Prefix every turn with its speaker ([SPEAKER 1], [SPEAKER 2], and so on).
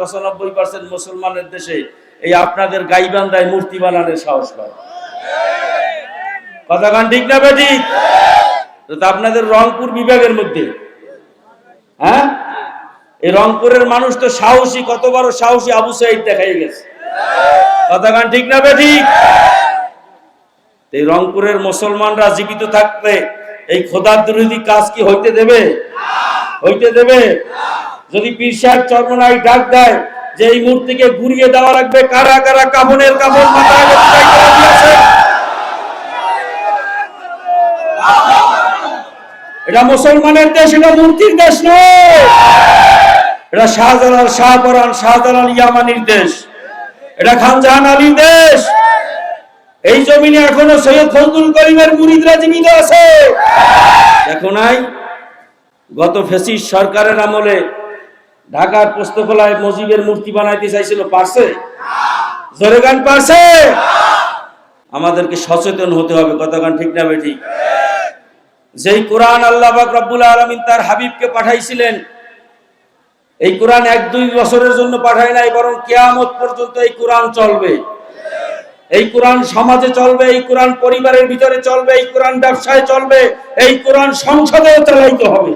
[SPEAKER 1] 95% মুসলমানের দেশে এই আপনাদের গাইবান্ধায় মূর্তি বানানোর সাহস পায়। কথা গান ঠিক না বেঠিক? তো আপনাদের রংপুর বিভাগের মধ্যে, হ্যাঁ, এই রংপুরের মানুষ তো সাহসী, কত বড় সাহসী আবু সাইদ দেখাই গেছে। কথা গান ঠিক না বেঠিক? এই রংপুরের মুসলমানরা জীবিত থাকতে এই খোদার বিরোধী কাজ কি হইতে দেবে? হইতে দেবে? যদি পীর সাহেব চরমনাই ডাক দেয় যে এই মূর্তিকে ঘুরিয়ে দেওয়া লাগবে, কারা কারা কাফনের কাপড় মাথায় দিয়েছে? এটা মুসলমানের দেশ, এটা মূর্তির দেশ নয়। এটা শাহজালাল, শাহপরান, শাহজালাল ইয়ামানির দেশ, এটা খানজাহান আলীর দেশ। এই জমিনে এখনো সৈয়দ ফজলুল করিমের মুরিদরা জীবিত আছে। দেখো নাই গত ফ্যাসিস্ট সরকারের আমলে ঢাকার পোস্তকলায় মজিবের মূর্তি বানাইতে চাইছিল, পারছে? জোরে গান পারছে? আমাদেরকে সচেতন হতে হবে। কথা গান ঠিক না বেঠিক? যেই কোরআন আল্লাহ পাক রব্বুল আলামিন তার হাবিবকে পাঠাইছিলেন, এই কোরআন 1-2 বছরের জন্য পাঠায় নাই, বরং কিয়ামত পর্যন্ত এই কোরআন চলবে। এই কোরআন সমাজে চলবে, এই কোরআন পরিবারের ভিতরে চলবে, এই কোরআন ব্যবসায় চলবে, এই কোরআন সংসদেও চালাইতে হবে।